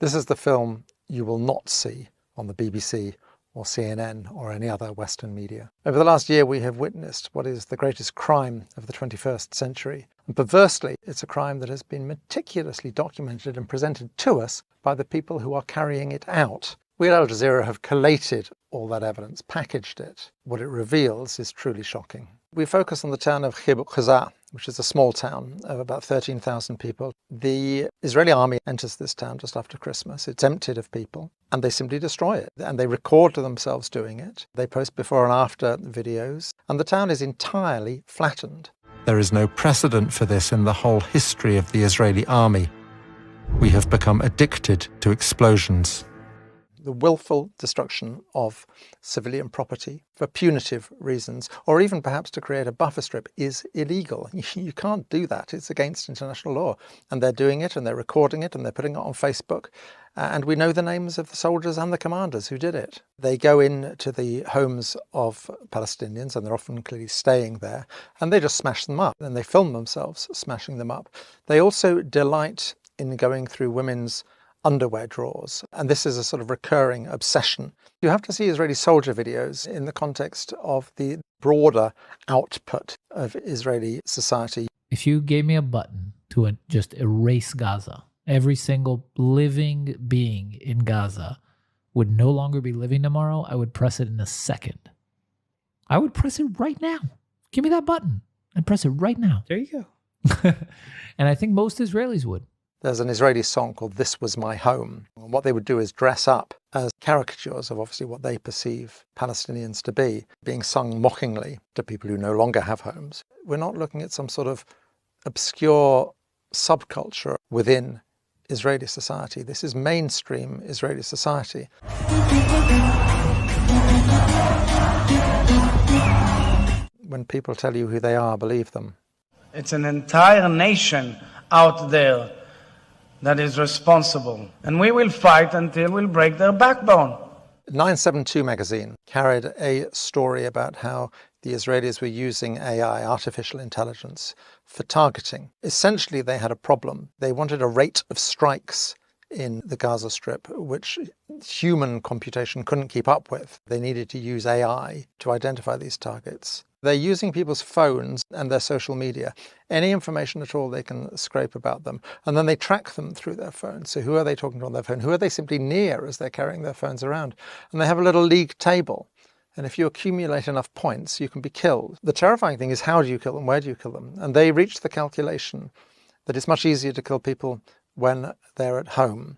This is the film you will not see on the BBC or CNN or any other Western media. Over the last year, we have witnessed what is the greatest crime of the 21st century. And perversely, it's a crime that has been meticulously documented and presented to us by the people who are carrying it out. We at Al Jazeera have collated all that evidence, packaged it. What it reveals is truly shocking. We focus on the town of Gazi, which is a small town of about 13,000 people. The Israeli army enters this town just after Christmas. It's emptied of people, and they simply destroy it. And they record themselves doing it. They post before and after videos, and the town is entirely flattened. There is no precedent for this in the whole history of the Israeli army. We have become addicted to explosions. The willful destruction of civilian property for punitive reasons, or even perhaps to create a buffer strip, is illegal. You can't do that. It's against international law. And they're doing it, and they're recording it, and they're putting it on Facebook. And we know the names of the soldiers and the commanders who did it. They go into the homes of Palestinians, and they're often clearly staying there, and they just smash them up. And they film themselves smashing them up. They also delight in going through women's underwear drawers, and this is a sort of recurring obsession. You have to see Israeli soldier videos in the context of the broader output of Israeli society. If you gave me a button to just erase Gaza, every single living being in Gaza would no longer be living tomorrow, I would press it in a second. I would press it right now. Give me that button and press it right now. There you go. And I think most Israelis would. There's an Israeli song called "This Was My Home." And what they would do is dress up as caricatures of obviously what they perceive Palestinians to be, being sung mockingly to people who no longer have homes. We're not looking at some sort of obscure subculture within Israeli society. This is mainstream Israeli society. When people tell you who they are, believe them. It's an entire nation out there that is responsible. And we will fight until we'll break their backbone. 972 magazine carried a story about how the Israelis were using AI, artificial intelligence, for targeting. Essentially, they had a problem. They wanted a rate of strikes in the Gaza Strip, which human computation couldn't keep up with. They needed to use AI to identify these targets. They're using people's phones and their social media, any information at all they can scrape about them, and then they track them through their phones. So who are they talking to on their phone? Who are they simply near as they're carrying their phones around? And they have a little league table. And if you accumulate enough points, you can be killed. The terrifying thing is, how do you kill them? Where do you kill them? And they reached the calculation that it's much easier to kill people when they're at home,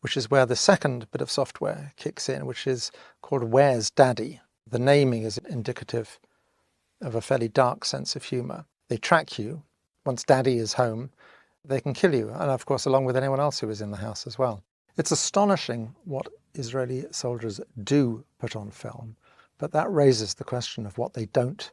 which is where the second bit of software kicks in, which is called Where's Daddy? The naming is indicative of a fairly dark sense of humour. They track you. Once Daddy is home, they can kill you, and of course along with anyone else who is in the house as well. It's astonishing what Israeli soldiers do put on film, but that raises the question of what they don't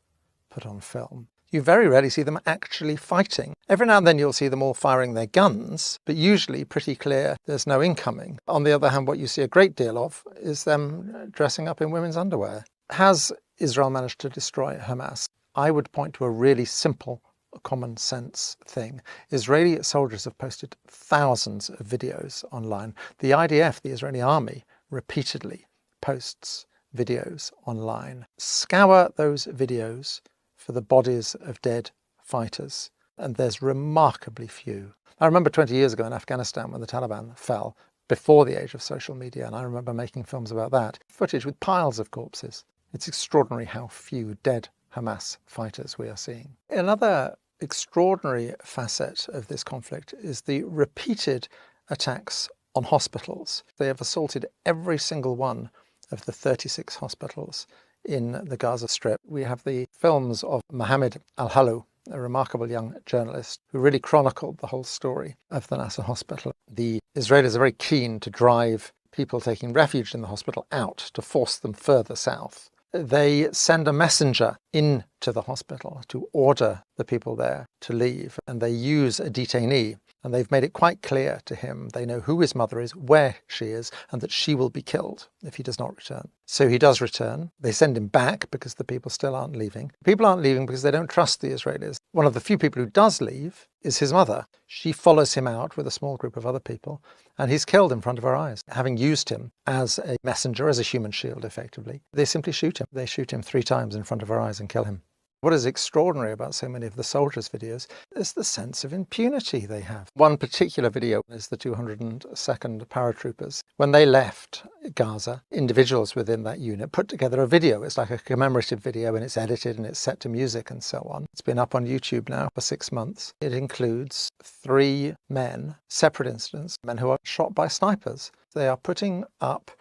put on film. You very rarely see them actually fighting. Every now and then you'll see them all firing their guns, but usually pretty clear there's no incoming. On the other hand, what you see a great deal of is them dressing up in women's underwear. Has Israel managed to destroy Hamas? I would point to a really simple, common sense thing. Israeli soldiers have posted thousands of videos online. The IDF, the Israeli army, repeatedly posts videos online. Scour those videos for the bodies of dead fighters, and there's remarkably few. I remember 20 years ago in Afghanistan when the Taliban fell, before the age of social media, and I remember making films about that, footage with piles of corpses. It's extraordinary how few dead Hamas fighters we are seeing. Another extraordinary facet of this conflict is the repeated attacks on hospitals. They have assaulted every single one of the 36 hospitals in the Gaza Strip. We have the films of Mohammed al-Halu, a remarkable young journalist who really chronicled the whole story of the Nasser hospital. The Israelis are very keen to drive people taking refuge in the hospital out, to force them further south. They send a messenger into the hospital to order the people there to leave, and they use a detainee And they've made it quite clear to him, they know who his mother is, where she is, and that she will be killed if he does not return. So he does return. They send him back because the people still aren't leaving. People aren't leaving because they don't trust the Israelis. One of the few people who does leave is his mother. She follows him out with a small group of other people, and he's killed in front of her eyes, having used him as a messenger, as a human shield, effectively. They simply shoot him. They shoot him 3 times in front of her eyes and kill him. What is extraordinary about so many of the soldiers' videos is the sense of impunity they have. One particular video is the 202nd paratroopers. When they left Gaza, individuals within that unit put together a video. It's like a commemorative video, and it's edited and it's set to music and so on. It's been up on YouTube now for 6 months. It includes 3 men, separate incidents, men who are shot by snipers. They are putting up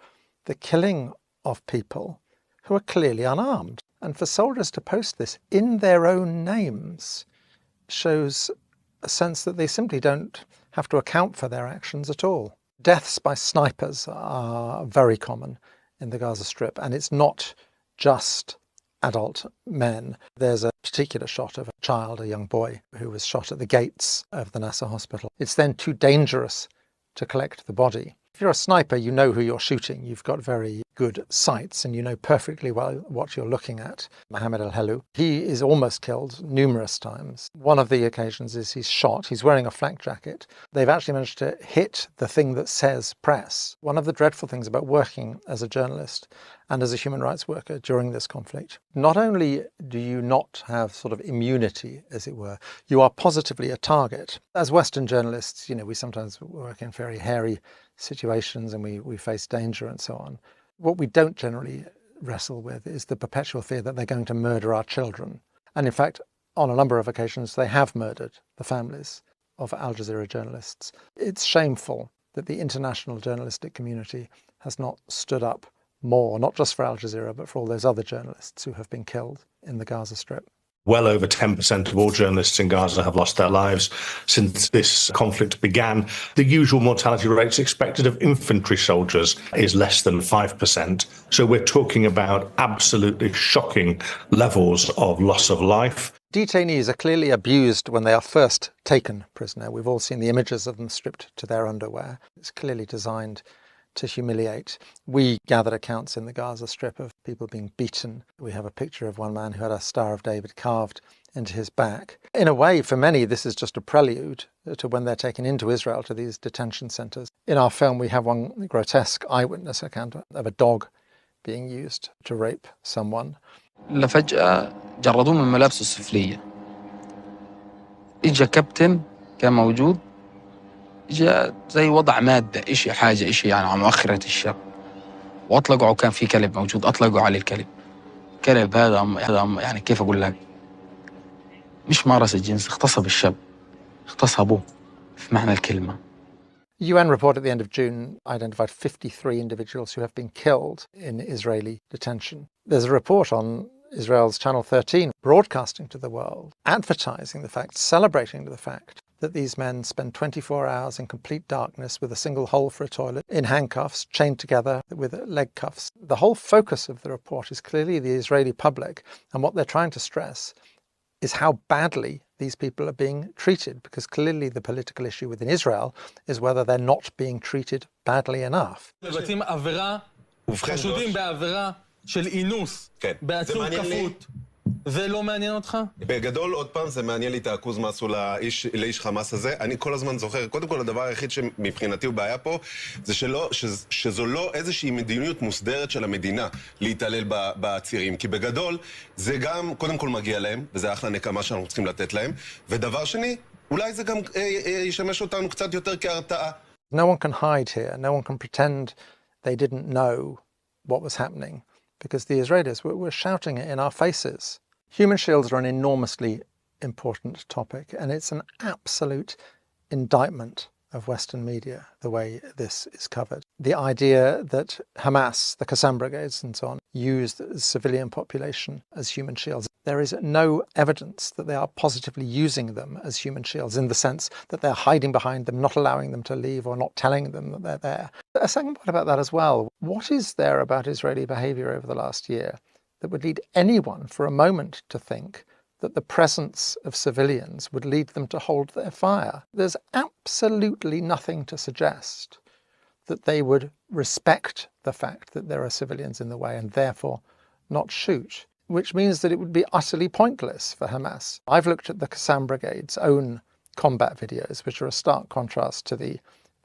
the killing of people who are clearly unarmed. And for soldiers to post this in their own names shows a sense that they simply don't have to account for their actions at all. Deaths by snipers are very common in the Gaza Strip, and it's not just adult men. There's a particular shot of a child, a young boy, who was shot at the gates of the Nasser hospital. It's then too dangerous to collect the body. If you're a sniper, you know who you're shooting. You've got very good sights and you know perfectly well what you're looking at. Mohammed al-Helou, he is almost killed numerous times. One of the occasions is he's shot. He's wearing a flak jacket. They've actually managed to hit the thing that says press. One of the dreadful things about working as a journalist and as a human rights worker during this conflict, not only do you not have sort of immunity, as it were, you are positively a target. As Western journalists, we sometimes work in very hairy situations and we face danger and so on. What we don't generally wrestle with is the perpetual fear that they're going to murder our children. And in fact, on a number of occasions, they have murdered the families of Al Jazeera journalists. It's shameful that the international journalistic community has not stood up more, not just for Al Jazeera, but for all those other journalists who have been killed in the Gaza Strip. Well over 10% of all journalists in Gaza have lost their lives since this conflict began. The usual mortality rates expected of infantry soldiers is less than 5%. So we're talking about absolutely shocking levels of loss of life. Detainees are clearly abused when they are first taken prisoner. We've all seen the images of them stripped to their underwear. It's clearly designed to humiliate. We gathered accounts in the Gaza Strip of people being beaten. We have a picture of one man who had a Star of David carved into his back. In a way, for many, this is just a prelude to when they're taken into Israel to these detention centres. In our film, we have one grotesque eyewitness account of a dog being used to rape someone. فجأة جردوه من ملابسه السفلية. إجا كابتن كان موجود. جاء زي وضع مادة حاجة على مؤخرة الشاب وأطلقوا كان في كلب موجود أطلقوا عليه الكلب كلب هذا كيف أقول لك مش مارس الجنس اغتصب الشاب اغتصبوه في معنى الكلمة. UN report at the end of June identified 53 individuals who have been killed in Israeli detention. There's a report on Israel's Channel 13 broadcasting to the world, advertising the fact, celebrating the fact that these men spend 24 hours in complete darkness with a single hole for a toilet, in handcuffs, chained together with leg cuffs. The whole focus of the report is clearly the Israeli public, and what they're trying to stress is how badly these people are being treated, because clearly the political issue within Israel is whether they're not being treated badly enough. זה לא מעניין אותך? בגדול, עוד פעם, זה מעניין לי את העכוז מה עשו לאיש חמאס הזה. אני כל הזמן זוכר, קודם כל, הדבר היחיד שמבחינתי הוא בעיה פה, זה שזו לא איזושהי מדיניות מוסדרת של המדינה להתעלל בעצירים. כי בגדול, זה גם, קודם כל מגיע להם, וזה אחלה נקמה שאנחנו צריכים לתת להם. ודבר שני, אולי זה גם ישמש אותנו קצת יותר כהרתעה. No one can hide here. No one can pretend they didn't know what was happening, because the Israelis were shouting it in our faces. Human shields are an enormously important topic, and it's an absolute indictment of Western media, the way this is covered. The idea that Hamas, the Qassam brigades and so on, used the civilian population as human shields. There is no evidence that they are positively using them as human shields, in the sense that they're hiding behind them, not allowing them to leave or not telling them that they're there. A second point about that as well. What is there about Israeli behaviour over the last year that would lead anyone for a moment to think that the presence of civilians would lead them to hold their fire. There's absolutely nothing to suggest that they would respect the fact that there are civilians in the way and therefore not shoot, which means that it would be utterly pointless for Hamas. I've looked at the Qassam Brigade's own combat videos, which are a stark contrast to the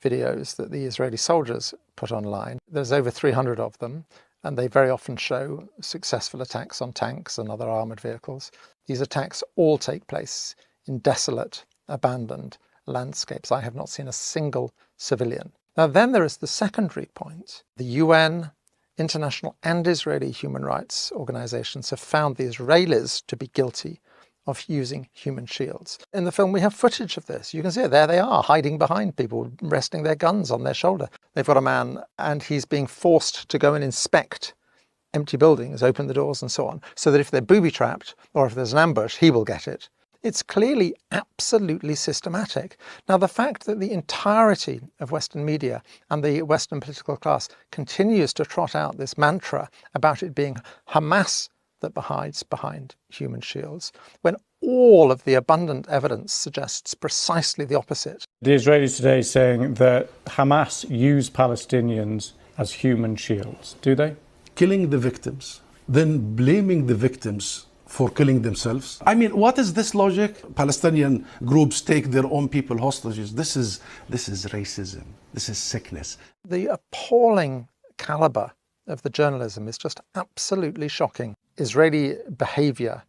videos that the Israeli soldiers put online. There's over 300 of them, and they very often show successful attacks on tanks and other armoured vehicles. These attacks all take place in desolate, abandoned landscapes. I have not seen a single civilian. Now then there is the secondary point. The UN, international and Israeli human rights organisations have found the Israelis to be guilty of using human shields. In the film we have footage of this. You can see it. There they are, hiding behind people, resting their guns on their shoulder. They've got a man and he's being forced to go and inspect empty buildings, open the doors and so on, so that if they're booby-trapped or if there's an ambush, he will get it. It's clearly absolutely systematic. Now, the fact that the entirety of Western media and the Western political class continues to trot out this mantra about it being Hamas that hides behind human shields, when all of the abundant evidence suggests precisely the opposite. The Israelis today saying that Hamas use Palestinians as human shields, do they? Killing the victims, then blaming the victims for killing themselves. I mean, what is this logic? Palestinian groups take their own people hostages. This is racism. This is sickness. The appalling caliber of the journalism is just absolutely shocking. Israeli behaviour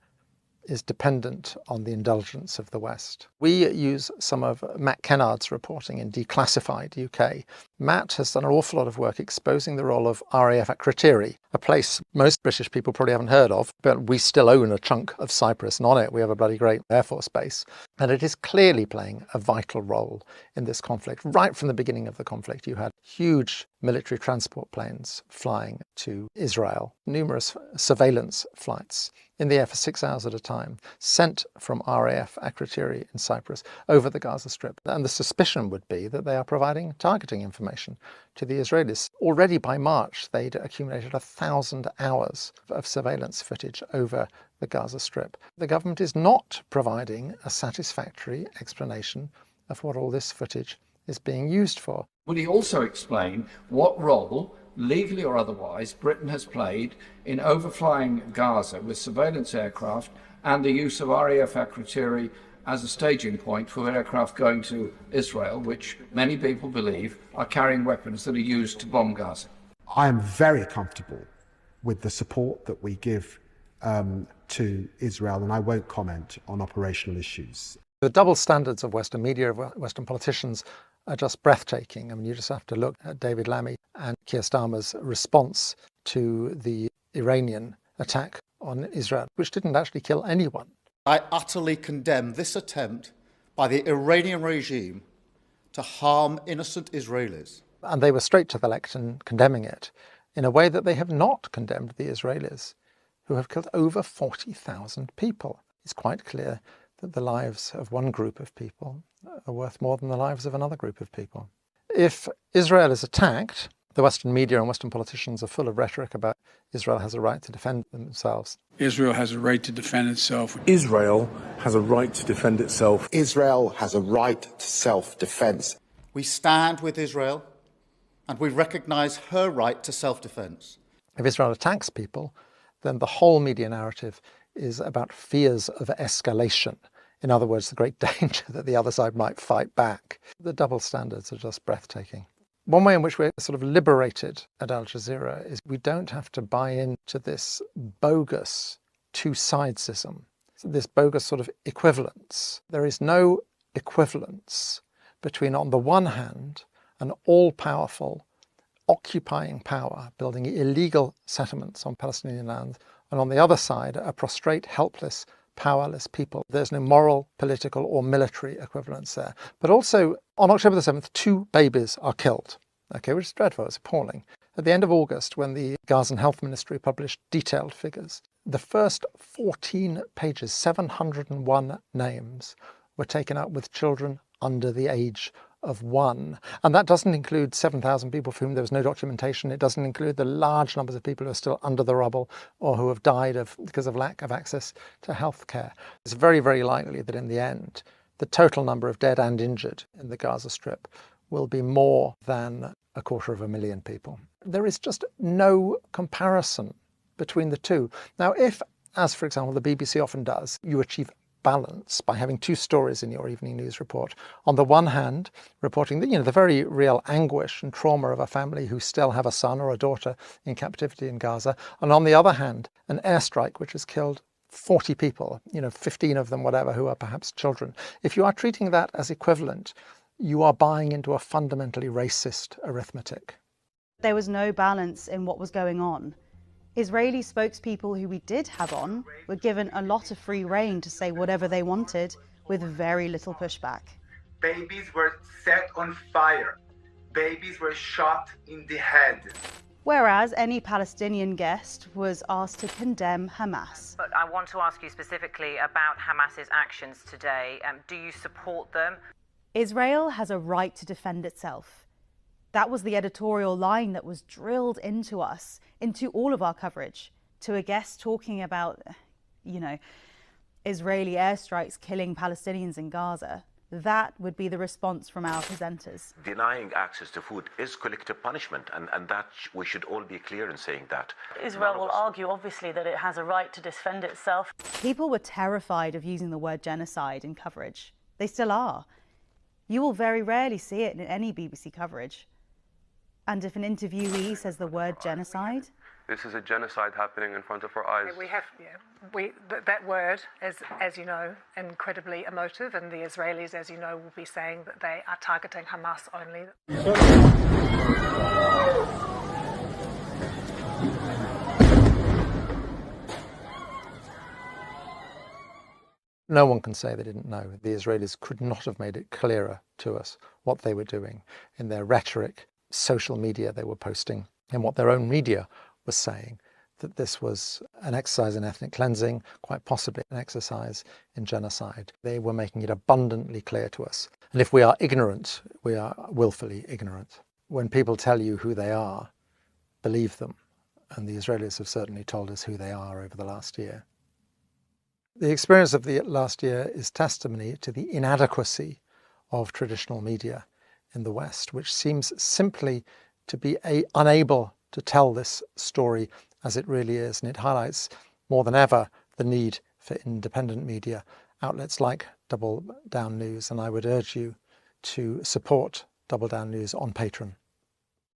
is dependent on the indulgence of the West. We use some of Matt Kennard's reporting in Declassified UK. Matt has done an awful lot of work exposing the role of RAF at Kriteri, a place most British people probably haven't heard of, but we still own a chunk of Cyprus, and on it we have a bloody great Air Force base. And it is clearly playing a vital role in this conflict. Right from the beginning of the conflict, you had huge military transport planes flying to Israel, numerous surveillance flights in the air for 6 hours at a time, sent from RAF Akrotiri in Cyprus over the Gaza Strip. And the suspicion would be that they are providing targeting information to the Israelis. Already by March, they'd accumulated 1,000 hours of surveillance footage over the Gaza Strip. The government is not providing a satisfactory explanation of what all this footage is being used for. Will he also explain what role, legally or otherwise, Britain has played in overflying Gaza with surveillance aircraft and the use of RAF Akrotiri as a staging point for aircraft going to Israel, which many people believe are carrying weapons that are used to bomb Gaza? I am very comfortable with the support that we give to Israel, and I won't comment on operational issues. The double standards of Western media, of Western politicians, are just breathtaking. I mean, you just have to look at David Lammy and Keir Starmer's response to the Iranian attack on Israel, which didn't actually kill anyone. I utterly condemn this attempt by the Iranian regime to harm innocent Israelis. And they were straight to the lectern condemning it in a way that they have not condemned the Israelis, who have killed over 40,000 people. It's quite clear that the lives of one group of people are worth more than the lives of another group of people. If Israel is attacked, the Western media and Western politicians are full of rhetoric about Israel has a right to defend themselves. Israel has a right to defend itself. Israel has a right to defend itself. Israel has a right to self-defense. We stand with Israel and we recognise her right to self-defense. If Israel attacks people, then the whole media narrative is about fears of escalation. In other words, the great danger that the other side might fight back. The double standards are just breathtaking. One way in which we're sort of liberated at Al Jazeera is we don't have to buy into this bogus two-sidesism, this bogus sort of equivalence. There is no equivalence between, on the one hand, an all-powerful, occupying power building illegal settlements on Palestinian land, and on the other side, a prostrate, helpless, powerless people. There's no moral, political or military equivalence there. But also, on October the 7th, 2 babies are killed, which is dreadful, it's appalling. At the end of August, when the Gazan Health Ministry published detailed figures, the first 14 pages, 701 names, were taken out with children under the age of one. And that doesn't include 7,000 people for whom there was no documentation. It doesn't include the large numbers of people who are still under the rubble or who have died because of lack of access to health care. It's very, very likely that in the end, the total number of dead and injured in the Gaza Strip will be more than 250,000 people. There is just no comparison between the two. Now, if, as for example the BBC often does, you achieve balance by having two stories in your evening news report. On the one hand, reporting the very real anguish and trauma of a family who still have a son or a daughter in captivity in Gaza, and on the other hand, an airstrike which has killed 40 people, 15 of them whatever, who are perhaps children. If you are treating that as equivalent, you are buying into a fundamentally racist arithmetic. There was no balance in what was going on. Israeli spokespeople who we did have on were given a lot of free rein to say whatever they wanted with very little pushback. Babies were set on fire. Babies were shot in the head. Whereas any Palestinian guest was asked to condemn Hamas. But I want to ask you specifically about Hamas's actions today. Do you support them? Israel has a right to defend itself. That was the editorial line that was drilled into us, into all of our coverage. To a guest talking about, Israeli airstrikes killing Palestinians in Gaza, that would be the response from our presenters. Denying access to food is collective punishment, and that we should all be clear in saying that. Israel will argue, obviously, that it has a right to defend itself. People were terrified of using the word genocide in coverage. They still are. You will very rarely see it in any BBC coverage. And if an interviewee says the word genocide, this is a genocide happening in front of our eyes. That word is, as you know, incredibly emotive, and the Israelis, as you know, will be saying that they are targeting Hamas only. No one can say they didn't know. The Israelis could not have made it clearer to us what they were doing in their rhetoric, social media they were posting, and what their own media was saying, that this was an exercise in ethnic cleansing, quite possibly an exercise in genocide. They were making it abundantly clear to us. And if we are ignorant, we are willfully ignorant. When people tell you who they are, believe them. And the Israelis have certainly told us who they are over the last year. The experience of the last year is testimony to the inadequacy of traditional media in the West, which seems simply to be unable to tell this story as it really is. And it highlights more than ever the need for independent media, outlets like Double Down News. And I would urge you to support Double Down News on Patreon.